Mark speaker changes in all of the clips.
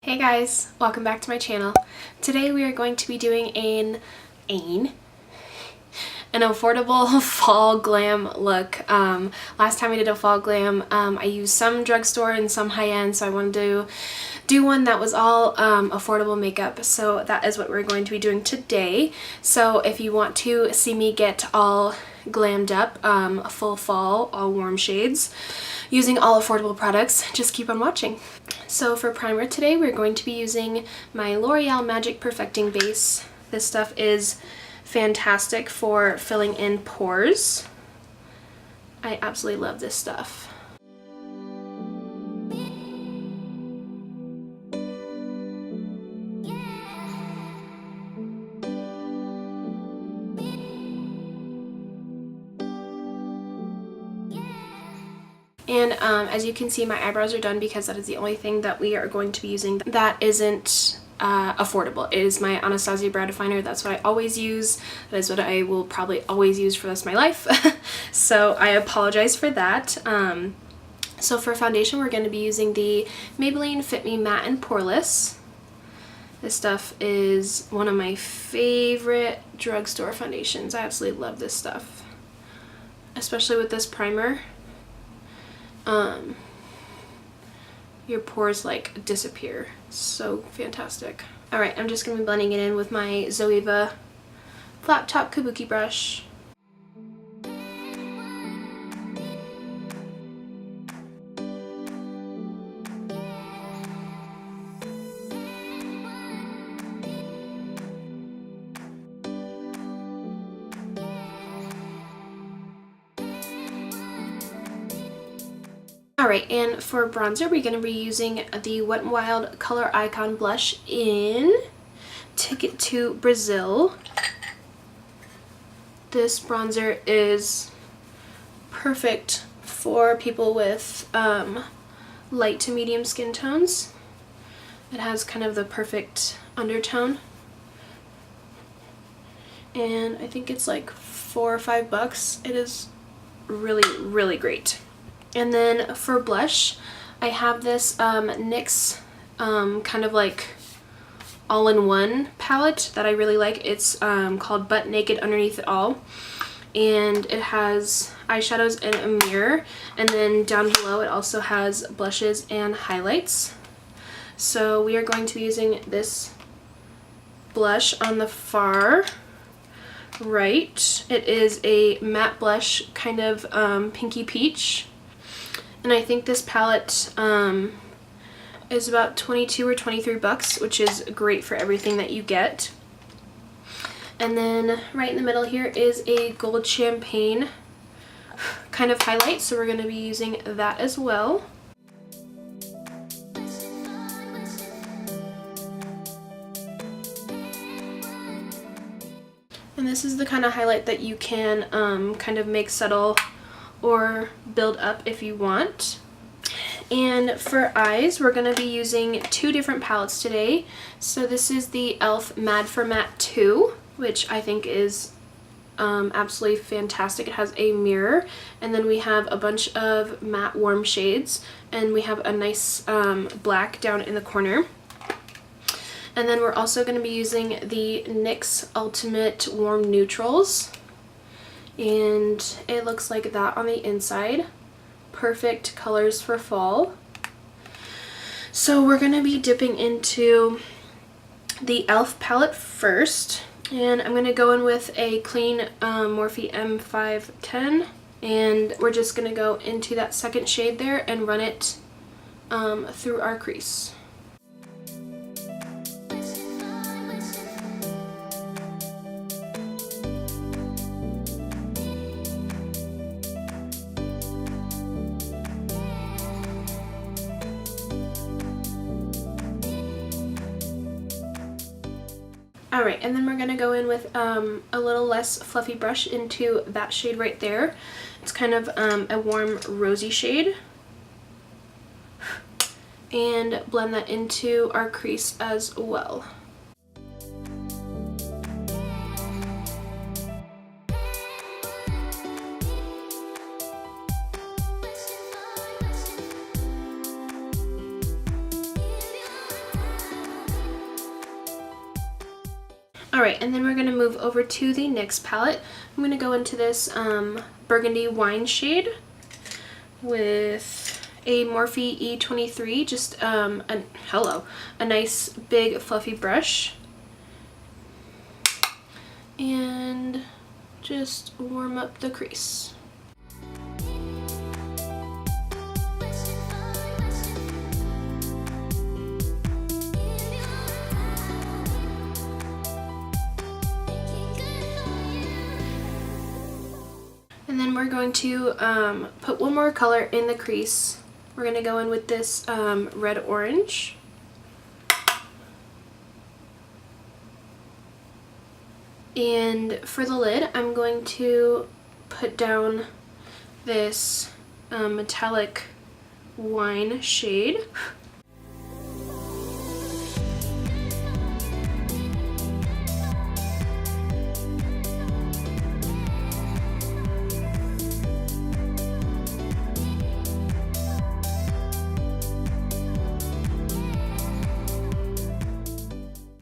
Speaker 1: Hey guys, welcome back to my channel. Today we are going to be doing an affordable fall glam look. Last time we did a fall glam, I used some drugstore and some high-end, so I wanted to do one that was all affordable makeup. So that is what we're going to be doing today. So if you want to see me get all glammed up, full fall, all warm shades, using all affordable products, just keep on watching. So for primer today, we're going to be using my L'Oreal Magic Perfecting Base. This stuff is fantastic for filling in pores. I absolutely love this stuff. And as you can see, my eyebrows are done because that is the only thing that we are going to be using that isn't affordable. It is my Anastasia brow definer. That's what I always use. That is what I will probably always use for the rest of my life. So I apologize for that. So for foundation, we're going to be using the Maybelline Fit Me Matte and Poreless. This stuff is one of my favorite drugstore foundations. I absolutely love this stuff, especially with this primer. Your pores like disappear. So fantastic. Alright, I'm just going to be blending it in with my Zoeva flat top kabuki brush. Alright, and for bronzer, we're going to be using the Wet n Wild Color Icon Blush in Ticket to Brazil. This bronzer is perfect for people with light to medium skin tones. It has kind of the perfect undertone. And I think it's like $4 or $5. It is really, really great. And then for blush, I have this NYX kind of like all-in-one palette that I really like. It's called Butt Naked Underneath It All. And it has eyeshadows and a mirror. And then down below it also has blushes and highlights. So we are going to be using this blush on the far right. It is a matte blush, kind of pinky peach. And I think this palette is about $22 or $23, which is great for everything that you get. And then right in the middle here is a gold champagne kind of highlight, so we're going to be using that as well. And this is the kind of highlight that you can kind of make subtle or build up if you want. And for eyes, we're going to be using two different palettes today. So this is the e.l.f. Mad for Matte 2, which I think is absolutely fantastic. It has a mirror, and then we have a bunch of matte warm shades, and we have a nice black down in the corner. And then we're also going to be using the NYX Ultimate Warm Neutrals. And it looks like that on the inside. Perfect colors for fall. So we're going to be dipping into the e.l.f. palette first. And I'm going to go in with a clean Morphe M510. And we're just going to go into that second shade there and run it through our crease. Alright, and then we're going to go in with a little less fluffy brush into that shade right there. It's kind of a warm rosy shade. And blend that into our crease as well. Alright, and then we're going to move over to the NYX palette. I'm going to go into this burgundy wine shade with a Morphe E23, just a nice big fluffy brush. And just warm up the crease. And then we're going to put one more color in the crease. We're going to go in with this red orange. And for the lid, I'm going to put down this metallic wine shade.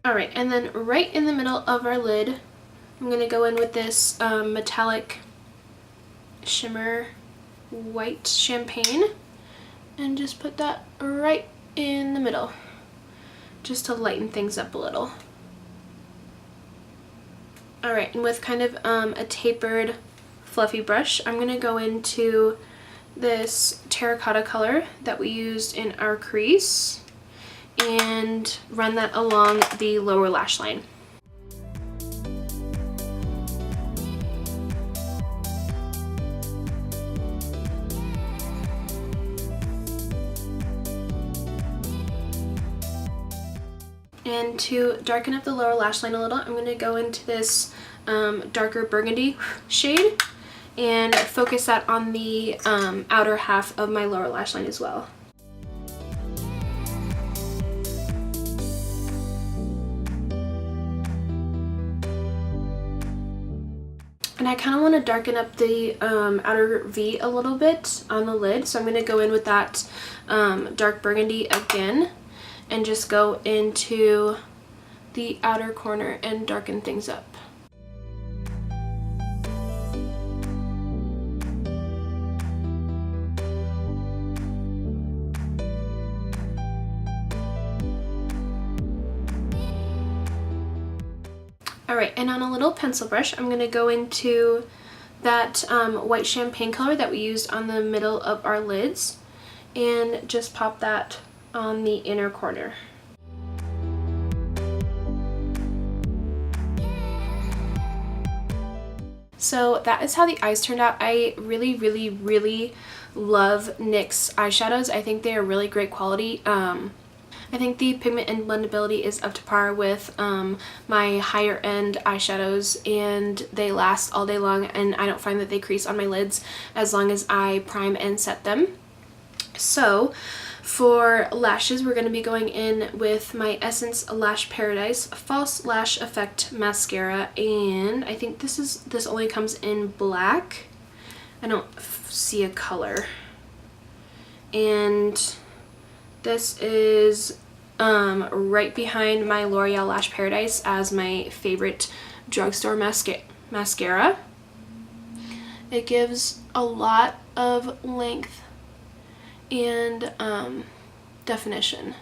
Speaker 1: Alright, and then right in the middle of our lid, I'm going to go in with this metallic shimmer white champagne and just put that right in the middle, just to lighten things up a little. Alright, and with kind of a tapered fluffy brush, I'm going to go into this terracotta color that we used in our crease and run that along the lower lash line. And to darken up the lower lash line a little, I'm going to go into this darker burgundy shade and focus that on the outer half of my lower lash line as well. And I kind of want to darken up the outer V a little bit on the lid, so I'm going to go in with that dark burgundy again and just go into the outer corner and darken things up. Alright, and on a little pencil brush, I'm going to go into that white champagne color that we used on the middle of our lids and just pop that on the inner corner. So that is how the eyes turned out. I really, really, really love NYX eyeshadows. I think they are really great quality. I think the pigment and blendability is up to par with my higher end eyeshadows, and they last all day long, and I don't find that they crease on my lids as long as I prime and set them. So for lashes, we're going to be going in with my Essence Lash Paradise False Lash Effect Mascara, and I think this only comes in black. I don't see a color. And this is right behind my L'Oreal Lash Paradise as my favorite drugstore mascara. It gives a lot of length and definition,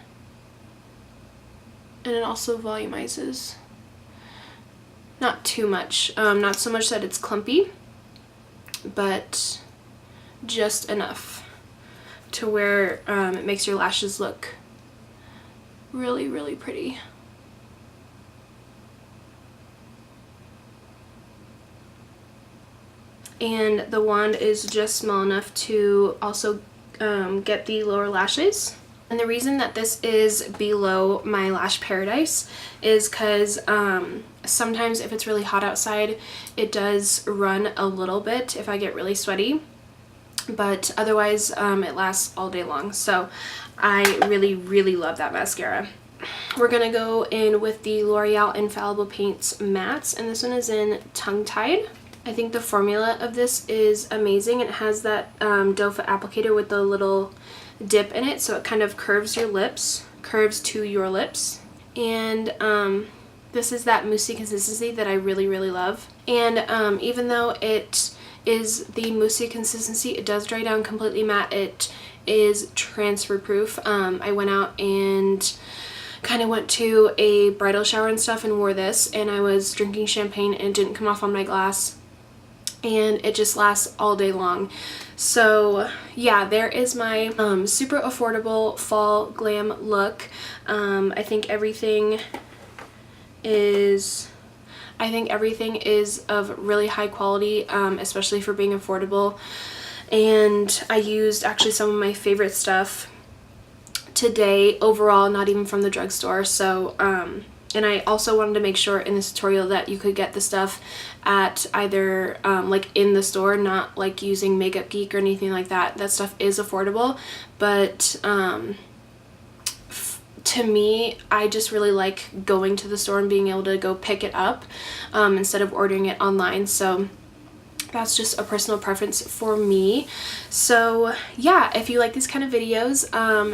Speaker 1: and it also volumizes. Not too much, not so much that it's clumpy, but just enough to where it makes your lashes look really, really pretty. And the wand is just small enough to also get the lower lashes. And the reason that this is below my Lash Paradise is because sometimes if it's really hot outside, it does run a little bit if I get really sweaty. But otherwise it lasts all day long, so I really, really love that mascara. We're gonna go in with the L'Oreal Infallible Paints Mattes, and this one is in Tongue Tied. I think the formula of this is amazing. It has that doe foot applicator with the little dip in it, so it kind of curves your lips, curves to your lips. And This is that moussey consistency that I really, really love. And even though it is the moussey consistency, it does dry down completely matte. It is transfer proof. I went out and kind of went to a bridal shower and stuff and wore this, and I was drinking champagne and it didn't come off on my glass, and it just lasts all day long. So yeah, there is my super affordable fall glam look. I think everything is of really high quality, especially for being affordable. And I used actually some of my favorite stuff today overall, not even from the drugstore. So and I also wanted to make sure in this tutorial that you could get the stuff at either like in the store, not like using Makeup Geek or anything like that. That stuff is affordable, but to me, I just really like going to the store and being able to go pick it up instead of ordering it online. So that's just a personal preference for me. So yeah, if you like these kind of videos,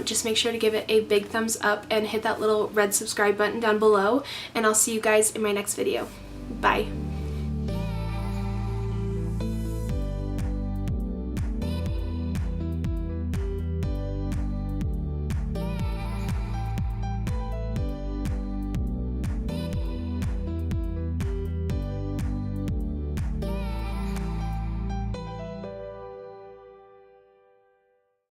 Speaker 1: just make sure to give it a big thumbs up and hit that little red subscribe button down below, and I'll see you guys in my next video. Bye.